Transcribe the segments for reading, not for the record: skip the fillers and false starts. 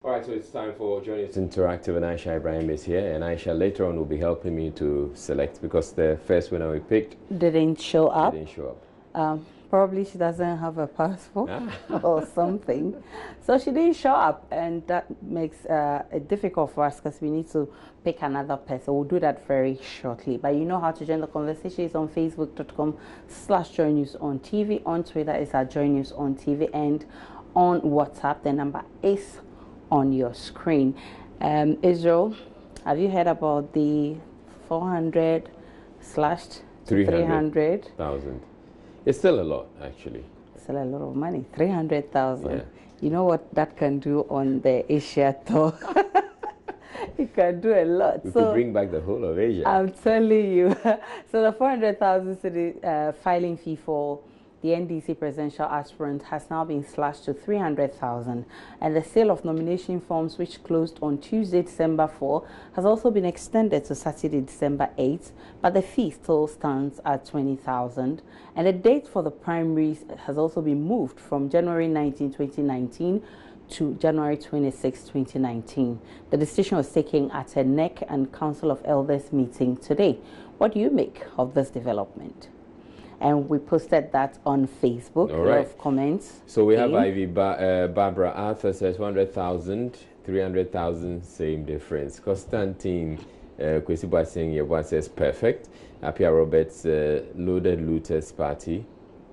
All right, so it's time for Journey Interactive, and Aisha Ibrahim is here, and Aisha later on will be helping me to select because the first winner we picked didn't show up. Didn't show up. Probably she doesn't have a passport Ah. or something. So she didn't show up, and that makes it difficult for us because we need to pick another person. We'll do that very shortly. But you know how to join the conversation. It's on facebook.com/joynews-on-TV. On Twitter, it's at joynews-on-TV. And on WhatsApp, the number is on your screen. Israel, have you heard about the 400 slashed 300,000? It's still a lot, actually. It's still a lot of money. 300,000. Yeah. You know what that can do on the Asia tour? It can do a lot. We could bring back the whole of Asia. I'm telling you. So the 400,000 cedi filing fee for the NDC presidential aspirant has now been slashed to 300,000, and the sale of nomination forms, which closed on Tuesday, December 4, has also been extended to Saturday, December 8, but the fee still stands at 20,000, and the date for the primaries has also been moved from January 19, 2019 to January 26, 2019. The decision was taken at a NEC and Council of Elders meeting today. What do you make of this development? And we posted that on Facebook. All right. Of comments. So we have Ivy Barbara Arthur says 100,000, 300,000, same difference. Constantine Kwesiba saying Yabwa says perfect. Apia Roberts loaded looters party.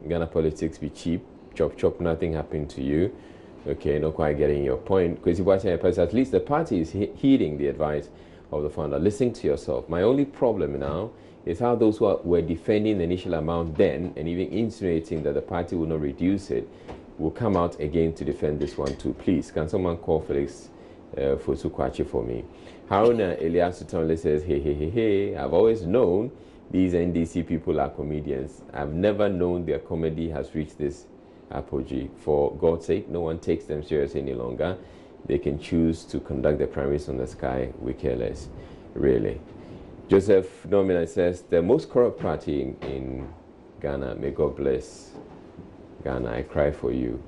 Ghana politics be cheap. Chop chop, nothing happened to you. Okay, not quite getting your point. Kwesiba saying at least the party is heeding the advice of the founder. Listen to yourself. My only problem now is how those who were defending the initial amount then and even insinuating that the party will not reduce it will come out again to defend this one too. Please, can someone call Felix Fosukwachi for me? Haruna Eliasu Tonle says, hey, I've always known these NDC people are comedians. I've never known their comedy has reached this apogee. For God's sake, no one takes them seriously any longer. They can choose to conduct the primaries on the sky. We care less, really. Joseph Nomina says, the most corrupt party in Ghana, may God bless Ghana, I cry for you.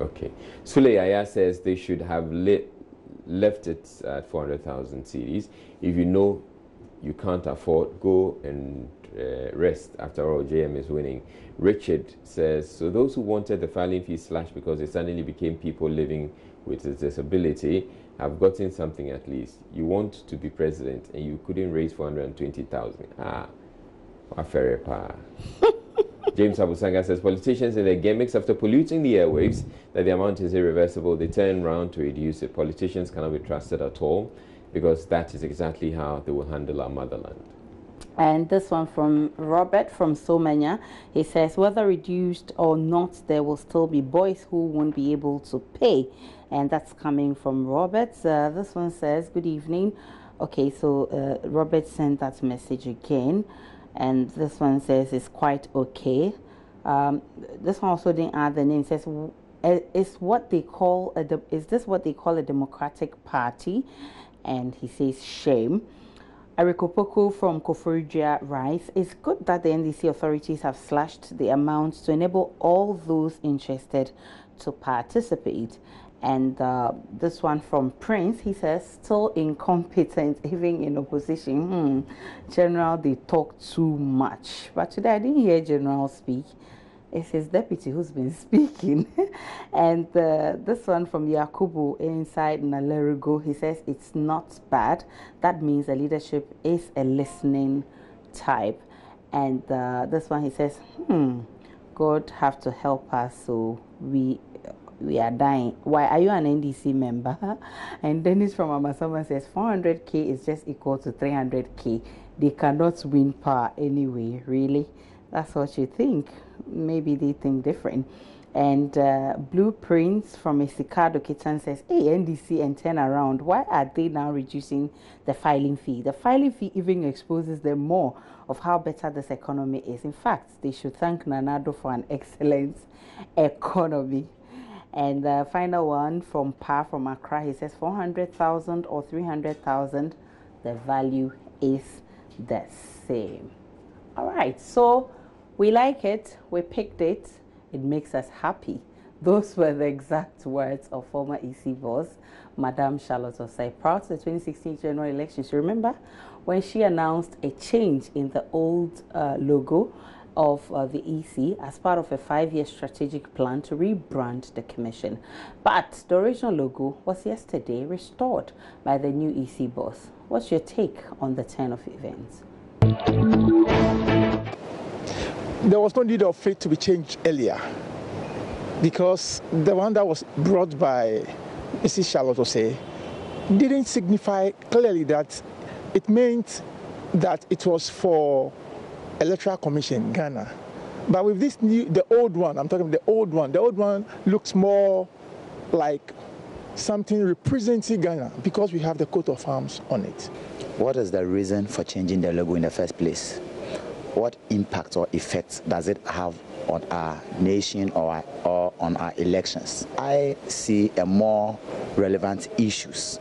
Okay. Sule Aya says they should have left it at 400,000 cedis. If you know you can't afford, go and rest. After all, JM is winning. Richard says, so those who wanted the filing fee slashed because they suddenly became people living with a disability have gotten something at least. You want to be president and you couldn't raise 420,000. Affair pa. James Abusanga says politicians in their gimmicks after polluting the airwaves that the amount is irreversible, they turn around to reduce it. Politicians cannot be trusted at all because that is exactly how they will handle our motherland. And this one from Robert from Somanya, he says, whether reduced or not, there will still be boys who won't be able to pay. And that's coming from Robert. This one says, good evening. Okay, so Robert sent that message again. And this one says, it's quite okay. This one also didn't add the name. It says, is this what they call a democratic party? And he says, shame. Arikopoko from Koforidua writes, it's good that the NDC authorities have slashed the amounts to enable all those interested to participate. And this one from Prince, he says, still incompetent, even in opposition. General, they talk too much. But today I didn't hear General speak. It's his deputy who's been speaking. And this one from Yakubu inside Nalerigo, he says it's not bad. That means the leadership is a listening type. And this one, he says, God have to help us, so we are dying. Why are you an NDC member? And Dennis from Amasama says 400k is just equal to 300k. They cannot win power anyway. Really? That's what you think. Maybe they think different. And Blueprints from Isikado Kitan says, hey, NDC and turn around. Why are they now reducing the filing fee? The filing fee even exposes them more of how better this economy is. In fact, they should thank Nanado for an excellent economy. And the final one from Pa from Accra, he says 400,000 or 300,000, the value is the same. All right, so we like it, we picked it, it makes us happy. Those were the exact words of former EC boss, Madame Charlotte Osei, prior to the 2016 general elections. You remember when she announced a change in the old logo of the EC as part of a 5-year strategic plan to rebrand the commission. But the original logo was yesterday restored by the new EC boss. What's your take on the turn of events? There was no need of it to be changed earlier, because the one that was brought by Mrs. Charlotte Osei didn't signify clearly that it meant that it was for Electoral Commission, Ghana. But with this new, the old one, I'm talking about the old one looks more like something representing Ghana because we have the coat of arms on it. What is the reason for changing the logo in the first place? What impact or effects does it have on our nation or on our elections? I see a more relevant issues,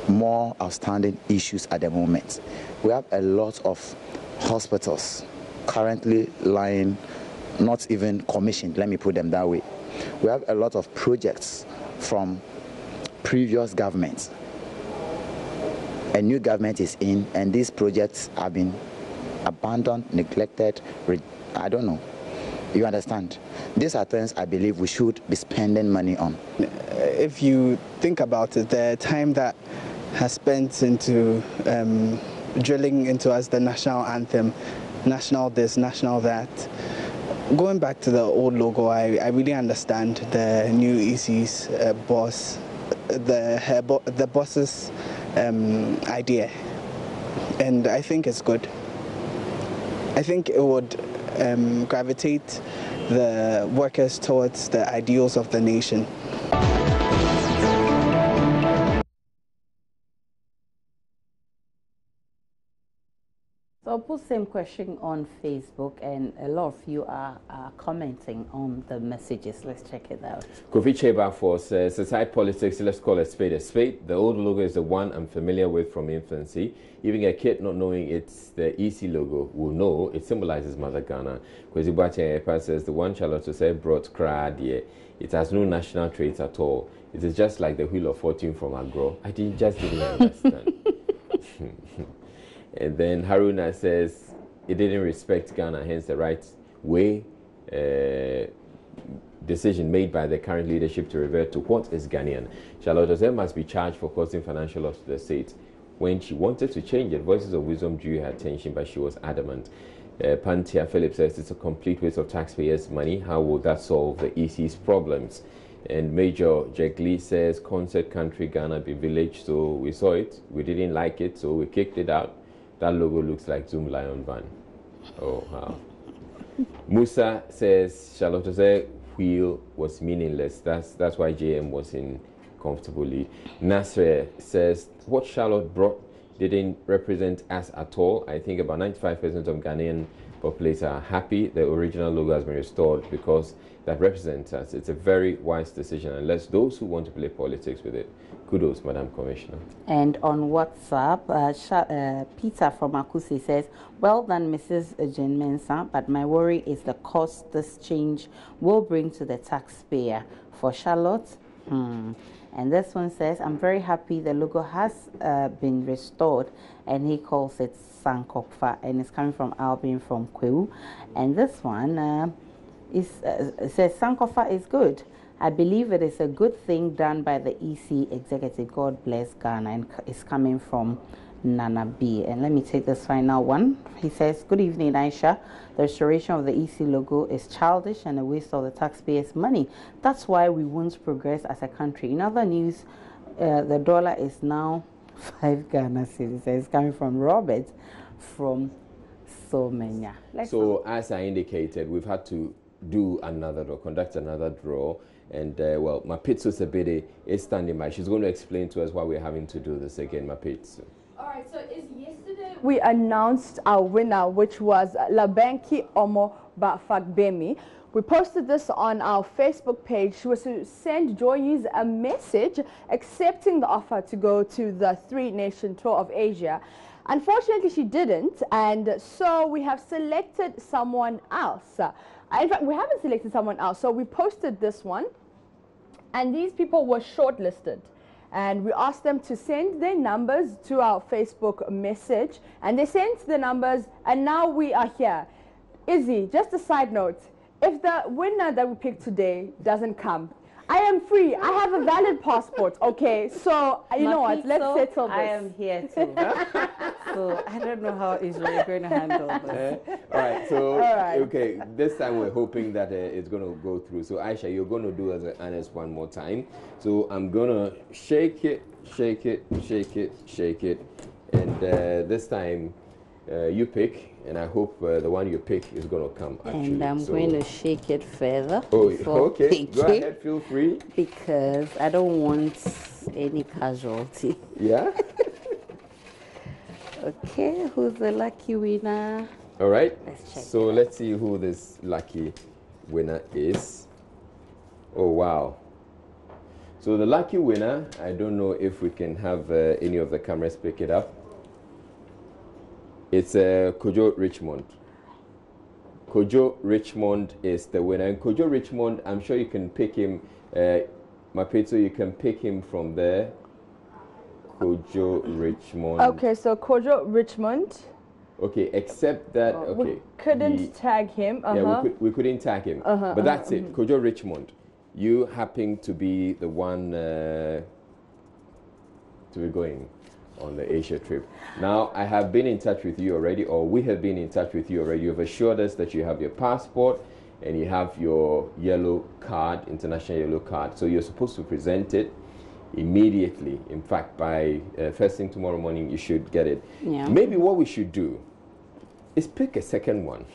more outstanding issues at the moment. We have a lot of hospitals currently lying, not even commissioned, let me put them that way. We have a lot of projects from previous governments. A new government is in, and these projects have been abandoned, neglected, I don't know. You understand? These are things I believe we should be spending money on. If you think about it, the time that has spent into drilling into us the national anthem, national this, national that. Going back to the old logo, I really understand the new EC's boss, the boss's idea, and I think it's good. I think it would gravitate the workers towards the ideals of the nation. So I'll put the same question on Facebook, and a lot of you are commenting on the messages. Let's check it out. Kofi Chebafo says, aside politics, let's call a spade a spade. The old logo is the one I'm familiar with from infancy. Even a kid not knowing it's the EC logo will know it symbolizes Mother Ghana. Kwesi Boateng says, the one Charlotte Osei brought Kradia. It has no national traits at all. It is just like the Wheel of Fortune from Agro. I didn't understand. And then Haruna says it didn't respect Ghana, hence the right way decision made by the current leadership to revert to what is Ghanaian. Charlotte Osei must be charged for causing financial loss to the state. When she wanted to change it, Voices of Wisdom drew her attention, but she was adamant. Pantia Phillips says it's a complete waste of taxpayers' money. How will that solve the EC's problems? And Major Jack Lee says concert country Ghana be village, so we saw it. We didn't like it, so we kicked it out. That logo looks like Zoom Lion Van. Oh, wow. Musa says Charlotte Osei wheel was meaningless. That's why JM was in comfortable lead. Nasser says what Charlotte brought didn't represent us at all. I think about 95% of Ghanaian population are happy the original logo has been restored because that represents us. It's a very wise decision, unless those who want to play politics with it. Kudos, Madam Commissioner. And on WhatsApp, Peter from Akusi says, well done, Mrs. Jane Mensah, but my worry is the cost this change will bring to the taxpayer. For Charlotte, And this one says, I'm very happy the logo has been restored, and he calls it Sankokfa, and it's coming from Albin from Kwewu. And this one says, Sankokfa is good. I believe it is a good thing done by the EC executive. God bless Ghana. And it's coming from Nana B. And let me take this final one. He says, good evening, Aisha. The restoration of the EC logo is childish and a waste of the taxpayers' money. That's why we won't progress as a country. In other news, the dollar is now 5 Ghana cedis. It's coming from Robert from Somenya. So as I indicated, we've had to do another draw, conduct another draw. And, well, Mapitso Sebede is standing by. She's going to explain to us why we're having to do this again, Mapitso. All right, so yesterday we announced our winner, which was Labenki Omo Bafagbemi. We posted this on our Facebook page. She was to send Joyce a message accepting the offer to go to the 3-nation tour of Asia. Unfortunately, she didn't, and so we have selected someone else. In fact, we haven't selected someone else. So we posted this one, and these people were shortlisted. And we asked them to send their numbers to our Facebook message, and they sent the numbers, and now we are here. Izzy, just a side note, if the winner that we picked today doesn't come, I am free. I have a valid passport, okay? So, you know what, let's settle this. I am here too. So, I don't know how Israel is going to handle this. All right, so, okay, this time we're hoping that it's going to go through. So, Aisha, you're going to do as an honest one more time. So, I'm going to shake it, shake it, shake it, shake it. And this time, you pick. And I hope the one you pick is going to come, actually. And I'm going to shake it further. Oh, okay. Go ahead, feel free. Because I don't want any casualty. Yeah? Okay, who's the lucky winner? All right. Let's check. So let's see who this lucky winner is. Oh, wow. So the lucky winner, I don't know if we can have any of the cameras pick it up. It's Kojo Richmond. Kojo Richmond is the winner. And Kojo Richmond, I'm sure you can pick him. Mapito, you can pick him from there. Kojo Richmond. Okay, so Kojo Richmond. Okay, except that, okay. We couldn't tag him. Yeah, we couldn't tag him. But that's it. Kojo Richmond, you happen to be the one to be going on the Asia trip. Now, I have been in touch with you already, or we have been in touch with you already. You've assured us that you have your passport and you have your yellow card, international yellow card. So you're supposed to present it immediately. In fact, by first thing tomorrow morning, you should get it. Yeah. Maybe what we should do is pick a second one,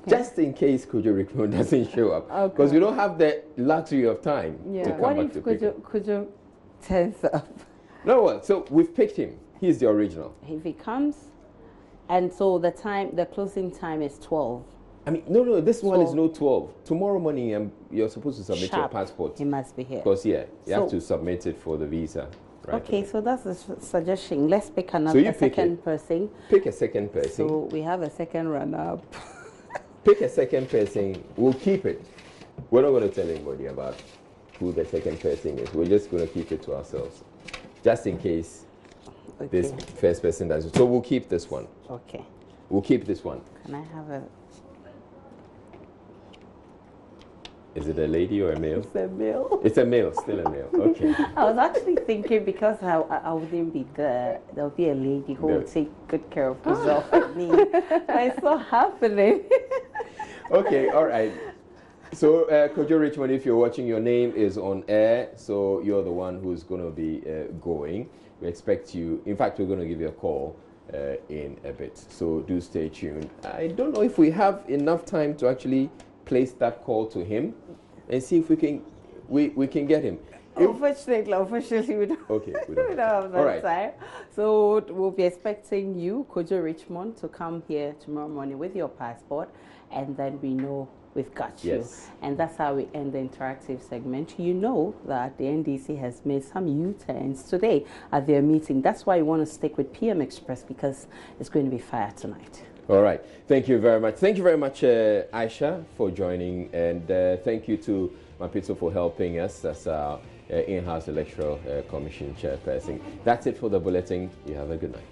just in case Kojo Richmond doesn't show up. Because we don't have the luxury of time to come what back if to pick him. Kojo turns up? No, well, so we've picked him. He's the original. If he comes, and so the closing time is 12. I mean, no, this one is no 12. Tomorrow morning, you're supposed to submit your passport. He must be here. Because, you have to submit it for the visa. Right Okay, away. so that's a suggestion. Let's pick another second person. Pick a second person. So we have a second runner-up. Pick a second person. We'll keep it. We're not going to tell anybody about who the second person is. We're just going to keep it to ourselves. Just in case this first person does it. So we'll keep this one. Okay. We'll keep this one. Can I have a... Is it a lady or a male? It's a male. It's a male, still a male. Okay. I was actually thinking because I wouldn't be there, there'll be a lady who will take good care of herself with me. I saw happening. Okay, all right. So, Kojo Richmond, if you're watching, your name is on air, so you're the one who's going to be going. We expect you, in fact, we're going to give you a call in a bit, so do stay tuned. I don't know if we have enough time to actually place that call to him and see if we can get him. Unfortunately, we don't, we don't have that time. So we'll be expecting you, Kojo Richmond, to come here tomorrow morning with your passport, and then we know we've got you. And that's how we end the interactive segment. You know that the NDC has made some U-turns today at their meeting. That's why you want to stick with PM Express, because it's going to be fire tonight. All right. Thank you very much. Thank you very much, Aisha, for joining. And thank you to Mapito for helping us as our in-house electoral commission chairperson. That's it for the bulletin. You have a good night.